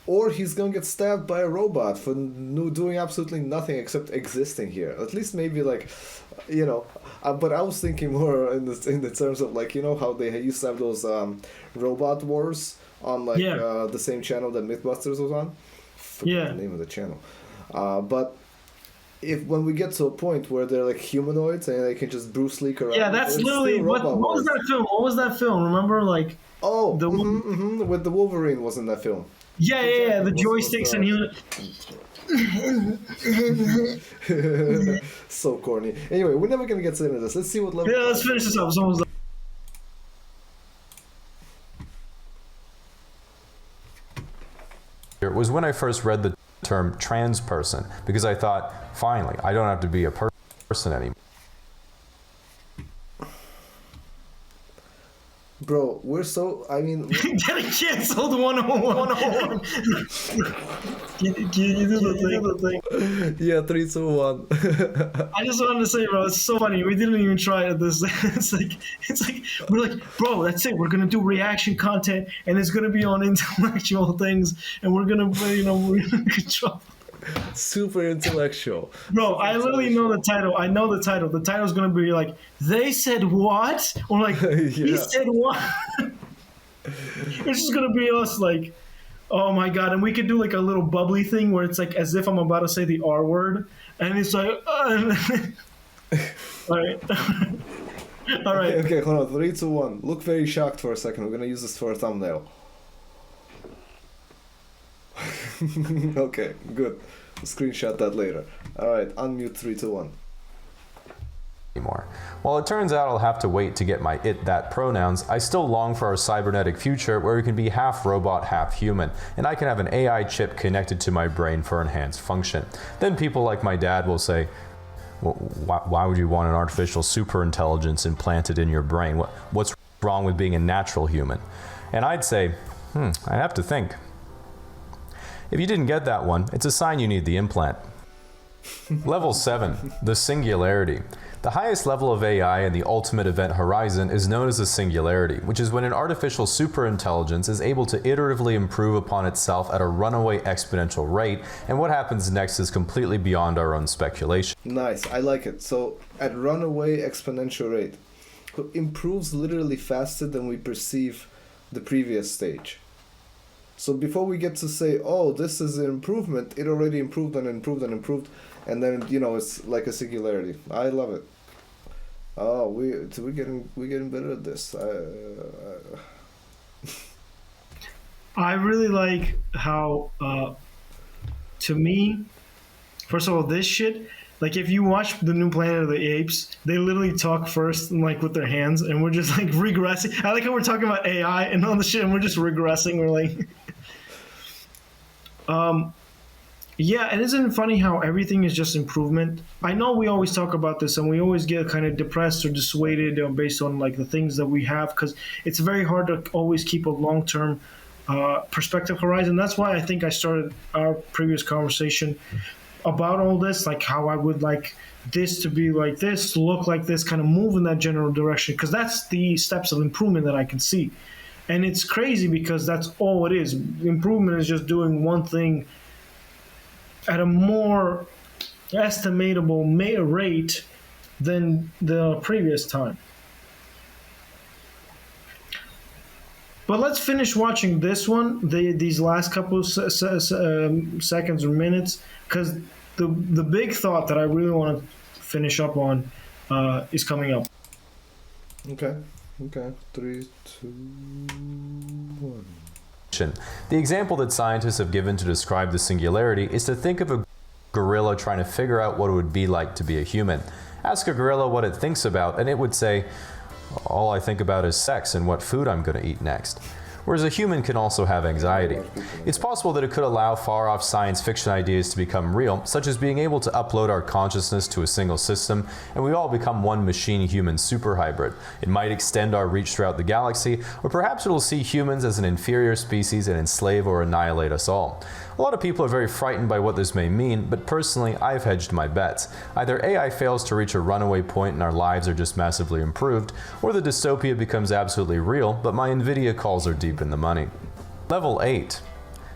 Or he's gonna get stabbed by a robot for doing absolutely nothing except existing here. At least maybe like, but I was thinking more in the terms of like how they used to have those robot wars on like the same channel that Mythbusters was on. Forget the name of the channel. But when we get to a point where they're like humanoids and they can just Bruce Lee around. Yeah, that's literally what was that film? What was that film? Remember like with the Wolverine was in that film. Yeah, the joysticks and he. So corny. Anyway, we're never gonna get to the end of this. Let's see what level. Yeah, let's finish this up. Someone's like... It was when I first read the term trans person because I thought, finally, I don't have to be a person anymore. Bro, we're so. I mean, Getting canceled 101. You do the thing. yeah, 3, 2, 1. I just wanted to say, bro, it's so funny. We didn't even try it. This, it's like we're like, bro, that's it. We're gonna do reaction content, and it's gonna be on intellectual things, and we're gonna control. Super intellectual. Bro, I literally know the title. I know the title. The title's gonna be like, "They said what?" Or like, "He Yeah. said what?" It's just gonna be us like, "Oh my god!" And we could do like a little bubbly thing where it's like as if I'm about to say the R word, and it's like, all right, all right. Okay, hold on. 3, 2, 1. Look very shocked for a second. We're gonna use this for a thumbnail. Okay, good. Screenshot that later. Alright, unmute 3, 2, 1. Anymore. While it turns out I'll have to wait to get my that pronouns, I still long for our cybernetic future where we can be half robot, half human, and I can have an AI chip connected to my brain for enhanced function. Then people like my dad will say, well, why would you want an artificial superintelligence implanted in your brain? What's wrong with being a natural human? And I'd say, I have to think. If you didn't get that one, it's a sign you need the implant. Level 7, the Singularity. The highest level of AI in the ultimate event horizon is known as the Singularity, which is when an artificial superintelligence is able to iteratively improve upon itself at a runaway exponential rate, and what happens next is completely beyond our own speculation. Nice, I like it. So, at runaway exponential rate, it improves literally faster than we perceive the previous stage. So before we get to say, oh, this is an improvement, it already improved and improved and improved, and then it's like a singularity. I love it. Oh, we're getting better at this. I really like how, to me, first of all, this shit. Like if you watch the new Planet of the Apes, they literally talk first and like with their hands, and we're just like regressing. I like how we're talking about AI and all the shit, and we're just regressing. We're like, yeah, and isn't it funny how everything is just improvement? I know we always talk about this, and we always get kind of depressed or dissuaded based on like the things that we have, because it's very hard to always keep a long-term perspective horizon. That's why I think I started our previous conversation about all this, like how I would like this to be like this, look like this, kind of move in that general direction, because that's the steps of improvement that I can see. And it's crazy because that's all it is. Improvement is just doing one thing at a more estimatable rate than the previous time. But let's finish watching this one, these last couple seconds or minutes, because the big thought that I really want to finish up on is coming up. Okay. 3, 2, 1. The example that scientists have given to describe the singularity is to think of a gorilla trying to figure out what it would be like to be a human. Ask a gorilla what it thinks about, and it would say, all I think about is sex and what food I'm going to eat next. Whereas a human can also have anxiety. It's possible that it could allow far-off science fiction ideas to become real, such as being able to upload our consciousness to a single system, and we all become one machine-human superhybrid. It might extend our reach throughout the galaxy, or perhaps it will see humans as an inferior species and enslave or annihilate us all. A lot of people are very frightened by what this may mean, but personally, I've hedged my bets. Either AI fails to reach a runaway point and our lives are just massively improved, or the dystopia becomes absolutely real, but my Nvidia calls are deep in the money. Level 8.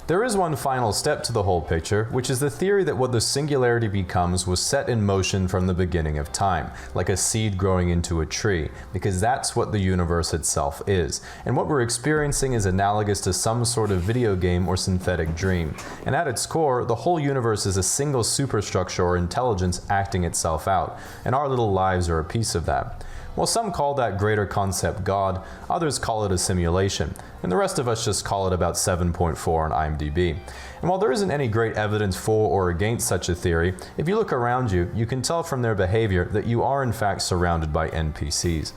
There is one final step to the whole picture, which is the theory that what the singularity becomes was set in motion from the beginning of time, like a seed growing into a tree, because that's what the universe itself is. And what we're experiencing is analogous to some sort of video game or synthetic dream. And at its core, the whole universe is a single superstructure or intelligence acting itself out, and our little lives are a piece of that. While some call that greater concept God, others call it a simulation, and the rest of us just call it about 7.4 on IMDb. And while there isn't any great evidence for or against such a theory, if you look around you, you can tell from their behavior that you are in fact surrounded by NPCs.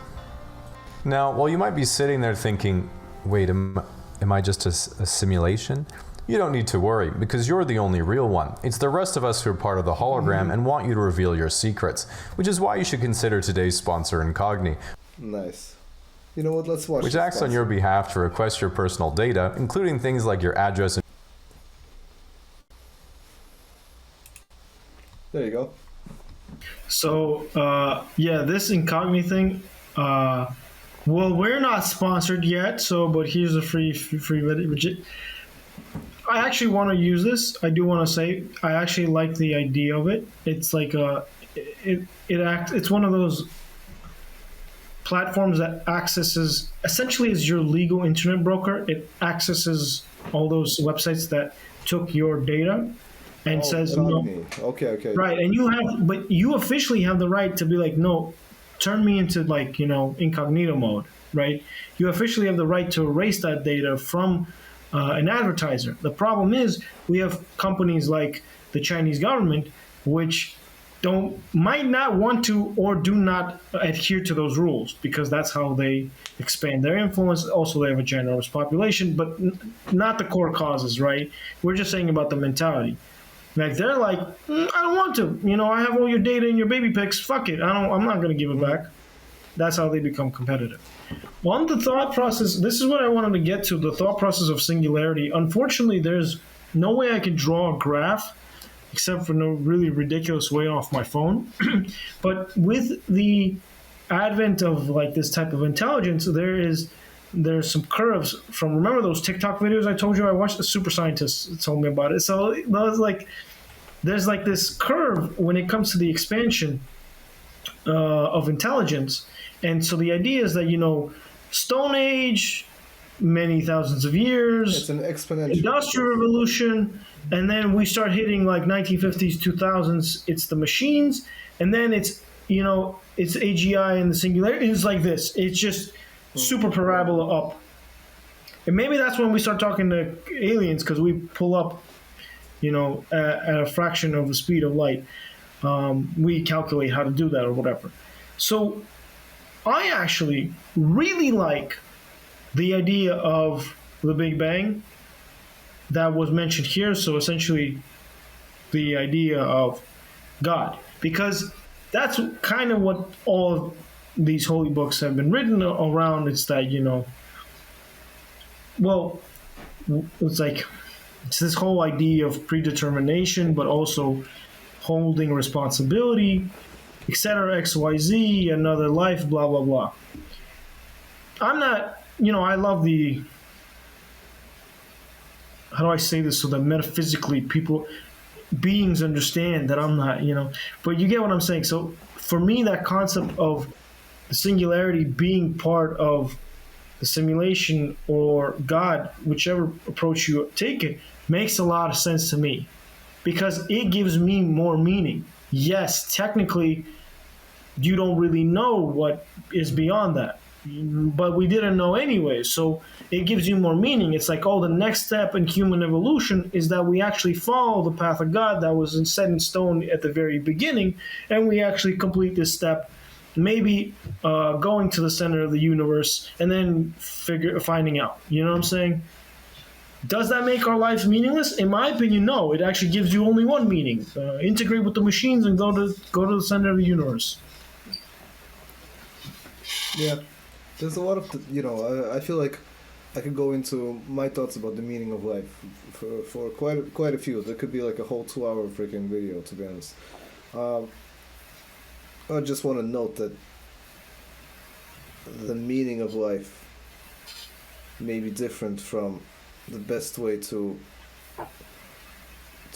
Now, while you might be sitting there thinking, wait, am I just a simulation? You don't need to worry, because you're the only real one. It's the rest of us who are part of the hologram and want you to reveal your secrets, which is why you should consider today's sponsor, Incogni. Nice. You know what? Let's watch. which this acts on your behalf to request your personal data, including things like your address and There you go. So yeah, this incognito thing. Well, we're not sponsored yet, so but here's a free. I actually want to use this. I do want to say I actually like the idea of it. It's like it's one of those platforms that accesses essentially is your legal internet broker. It accesses all those websites that took your data and says no. Okay. Right, and but you officially have the right to be like, no, turn me into like incognito mode, right? You officially have the right to erase that data from an advertiser. The problem is we have companies like the Chinese government, which might not want to or do not adhere to those rules because that's how they expand their influence. Also, they have a generous population, but not the core causes, right? We're just saying about the mentality. Like they're like, I don't want to. I have all your data and your baby pics. Fuck it. I'm not going to give it back. That's how they become competitive. On the thought process, this is what I wanted to get to, the thought process of Singularity. Unfortunately, there's no way I can draw a graph except for no really ridiculous way off my phone. But with the advent of like this type of intelligence, there's some curves from, remember those TikTok videos I told you I watched? The super scientists told me about it. So there's like this curve when it comes to the expansion of intelligence. And so the idea is that, Stone Age, many thousands of years. It's an exponential. Industrial Revolution, and then we start hitting like 1950s, 2000s. It's the machines, and then it's AGI and the Singularity. It's like this. It's just super parabola up. And maybe that's when we start talking to aliens because we pull up, at a fraction of the speed of light. We calculate how to do that or whatever. So I actually really like the idea of the Big Bang that was mentioned here. So essentially the idea of God, because that's kind of what all of these holy books have been written around. It's that, it's this whole idea of predetermination, but also holding responsibility, etc., XYZ, another life, blah, blah, blah. I'm not, I love how do I say this so that metaphysically beings understand that I'm not, but you get what I'm saying. So for me, that concept of the Singularity being part of the simulation or God, whichever approach you take it, makes a lot of sense to me because it gives me more meaning. Yes, technically, you don't really know what is beyond that, but we didn't know anyway. So it gives you more meaning. It's like, the next step in human evolution is that we actually follow the path of God that was set in stone at the very beginning, and we actually complete this step, maybe going to the center of the universe and then finding out. You know what I'm saying? Does that make our lives meaningless? In my opinion, no. It actually gives you only one meaning: integrate with the machines and go to the center of the universe. Yeah, there's a lot of I feel like I could go into my thoughts about the meaning of life for quite a few. There could be like a whole 2-hour freaking video, to be honest. I just want to note that the meaning of life may be different from the best way to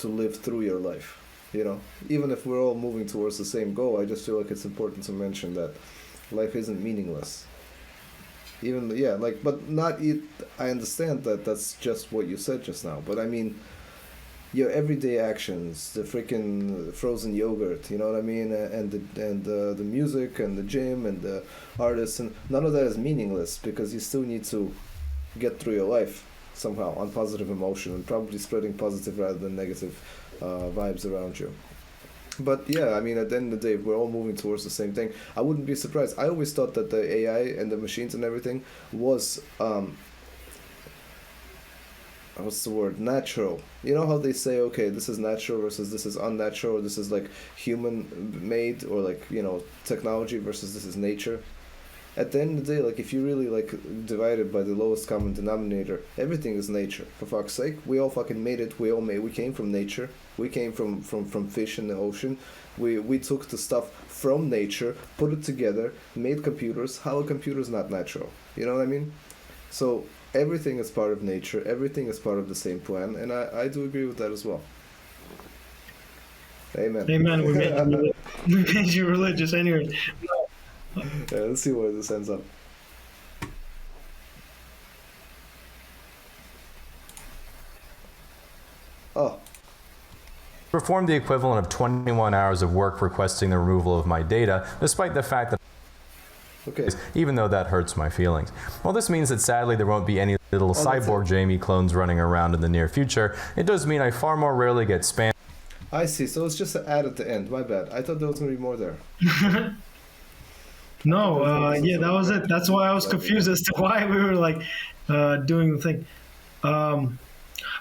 live through your life. Even if we're all moving towards the same goal, I just feel like it's important to mention that life isn't meaningless. But not it. I understand that that's just what you said just now, but I mean, your everyday actions, the freaking frozen yogurt, you know what I mean, and the music and the gym and the artists, and none of that is meaningless because you still need to get through your life somehow on positive emotion and probably spreading positive rather than negative vibes around you. But yeah, I mean, at the end of the day, we're all moving towards the same thing. I wouldn't be surprised. I always thought that the AI and the machines and everything was what's the word, natural. You know how they say, okay, this is natural versus this is unnatural, or this is like human made, or like technology versus this is nature. At the end of the day, like if you really like divide it by the lowest common denominator, everything is nature. For fuck's sake, we all fucking made it. We came from nature. We came from fish in the ocean. We took the stuff from nature, put it together, made computers. How a computer is not natural? You know what I mean? So everything is part of nature. Everything is part of the same plan, and I do agree with that as well. Amen. Amen. We made you religious anyway. Yeah, let's see where this ends up. Oh, Performed the equivalent of 21 hours of work requesting the removal of my data, despite the fact that okay. even though that hurts my feelings. Well, this means that sadly there won't be any little cyborg Jamie clones running around in the near future. It does mean I far more rarely get spam. I see. So it's just an ad at the end. My bad. I thought there was gonna be more there. No, yeah, that was it. That's why I was confused as to why we were like doing the thing.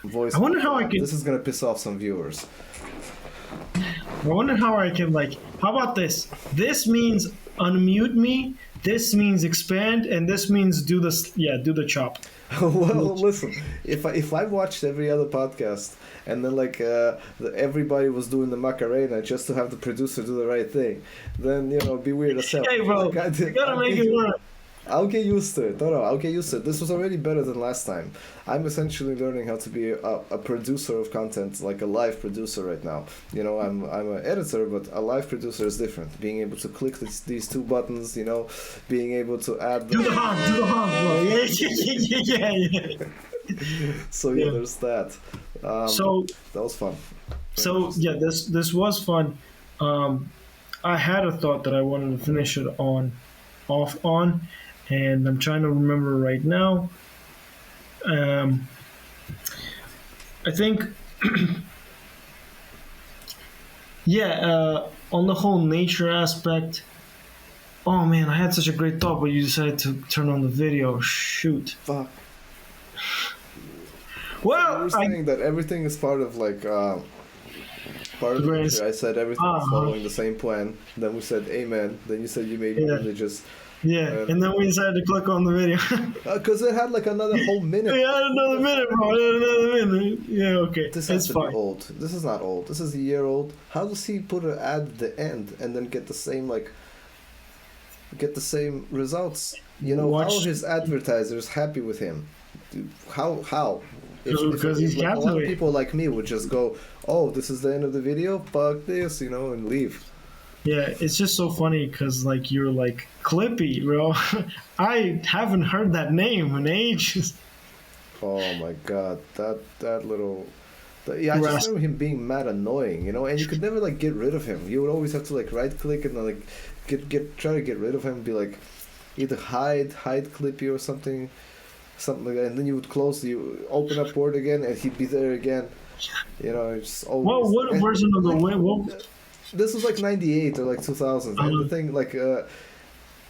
Voice. I wonder how I can. This is gonna piss off some viewers. I wonder how I can like. How about this? This means unmute me. This means expand, and this means do this. Yeah, do the chop. Well, listen. If I watched every other podcast and then like everybody was doing the Macarena just to have the producer do the right thing, then it'd be weird as hell. Hey, bro, Like, you gotta make it work. I'll get used to it. No, I'll get used to it. This was already better than last time. I'm essentially learning how to be a producer of content, like a live producer right now. I'm an editor, but a live producer is different. Being able to click these two buttons, being able to add. Do the honk, bro. Yeah. So yeah, there's that. So that was fun. So yeah, this was fun. I had a thought that I wanted to finish it off on, and I'm trying to remember right now. I think, on the whole nature aspect. Oh man, I had such a great thought, but you decided to turn on the video. Shoot. Fuck. Well, you were saying that everything is part of like part of the nature. I said everything is following the same plan. Then we said amen. Then you said you made me religious. Yeah, and then we decided to click on the video. Because it had like another whole minute. Yeah, another minute, bro. Another minute. Yeah, okay. This has to be old. This is not old. This is a year old. How does he put an ad at the end and then get the same results? How are his advertisers happy with him? How? Because he's like, a lot of captivating. people like me would just go, "Oh, this is the end of the video. Fuck this," and leave. Yeah, it's just so funny because like you're like Clippy, bro. I haven't heard that name in ages. Oh my god, that little. Yeah, I just remember him being mad annoying, and you could never like get rid of him. You would always have to like right click and then like try to get rid of him and be like either hide Clippy or something like that, and then you would open up Word again and he'd be there again. It's always. Well, what version of the web? This was like 98 or like 2000, and the thing like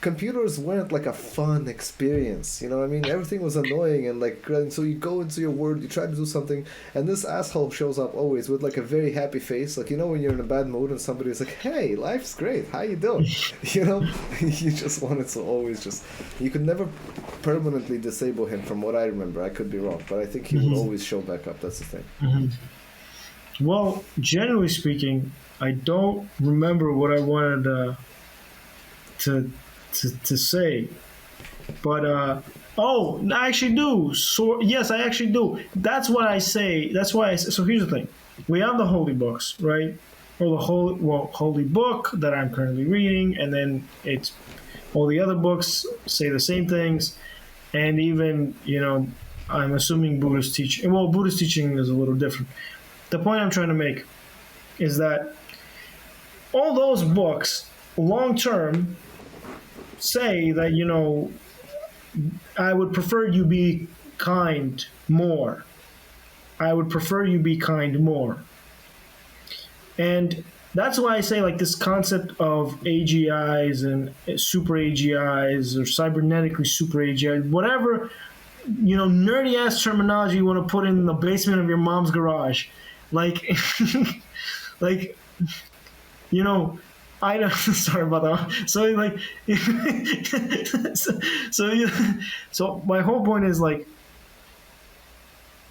computers weren't like a fun experience, you know what I mean? Everything was annoying and like, so you go into your Word, you try to do something, and this asshole shows up always with like a very happy face, like when you're in a bad mood and somebody's like, "Hey, life's great, how you doing?" You just wanted to always you could never permanently disable him from what I remember. I could be wrong, but I think he would always show back up. That's the thing. Mm-hmm. Well, generally speaking, I don't remember what I wanted to say, but I actually do. So yes, I actually do. That's what I say. That's why so here's the thing: we have the holy books, right? Or the holy book that I'm currently reading, and then it's all the other books say the same things, and even I'm assuming Buddhist teaching. Well, Buddhist teaching is a little different. The point I'm trying to make is that all those books, long term, say that I would prefer you be kind more. I would prefer you be kind more. And that's why I say like this concept of AGIs and super AGIs or cybernetically super AGIs, whatever nerdy ass terminology you want to put in the basement of your mom's garage, like I know. Sorry about that. So like, so so my whole point is like,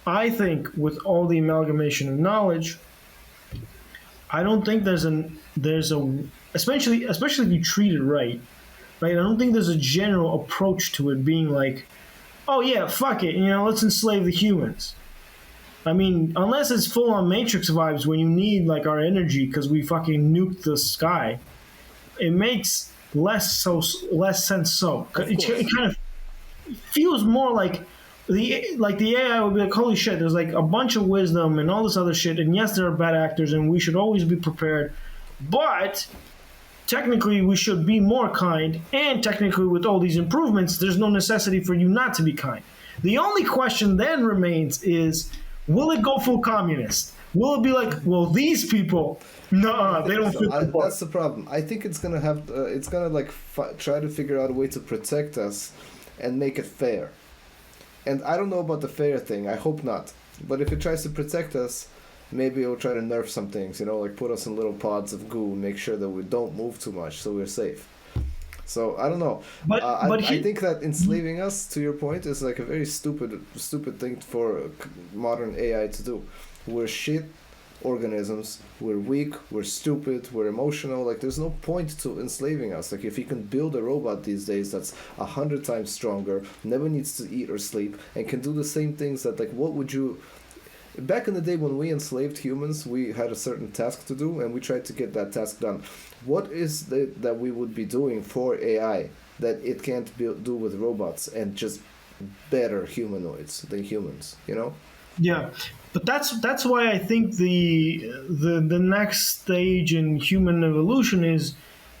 I think with all the amalgamation of knowledge, I don't think there's a especially if you treat it right, right. I don't think there's a general approach to it being like, oh yeah, fuck it, let's enslave the humans. I mean, unless it's full on Matrix vibes when you need like our energy because we fucking nuked the sky, it makes less sense. So it kind of feels more like the AI would be like, holy shit, there's like a bunch of wisdom and all this other shit, and yes, there are bad actors, and we should always be prepared, but technically we should be more kind, and technically with all these improvements, there's no necessity for you not to be kind. The only question then remains is, will it go full communist? Will it be like, well, these people, no, they don't fit the part. That's the problem. I think it's gonna have, it's gonna like try to figure out a way to protect us and make it fair. And I don't know about the fair thing. I hope not. But if it tries to protect us, maybe it'll try to nerf some things. Like put us in little pods of goo, and make sure that we don't move too much, so we're safe. So I don't know. But I think that enslaving us, to your point, is like a very stupid thing for modern AI to do. We're shit organisms. We're weak. We're stupid. We're emotional. Like there's no point to enslaving us. Like if you can build a robot these days that's 100 times stronger, never needs to eat or sleep, and can do the same things that like what would you? Back in the day when we enslaved humans, we had a certain task to do, and we tried to get that task done. What is that we would be doing for AI that it can't do with robots and just better humanoids than humans? Yeah, but that's why I think the next stage in human evolution is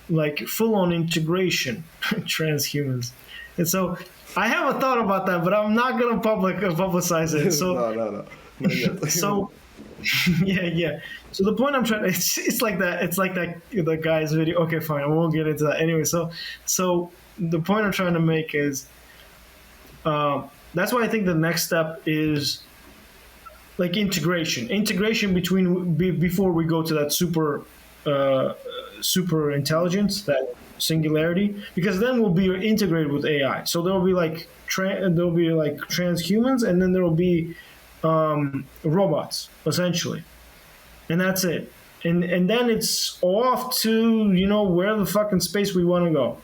like full on integration, transhumans, and so I have a thought about that, but I'm not gonna publicize it. So no. Not yet. So yeah. So the point I'm trying to it's like that the guy's video. Okay, fine, I won't get into that anyway. So the point I'm trying to make is that's why I think the next step is like integration between before we go to that super intelligence, that singularity, because then we'll be integrated with AI. So there'll be like transhumans, and then there'll be robots essentially, and that's it. And then it's off to where the fucking space we want to go.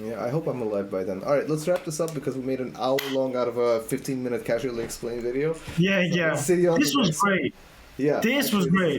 Yeah, I hope I'm alive by then. All right, let's wrap this up because we made an hour long out of a 15-minute casually explained video. Yeah. This was great. Yeah, this was great.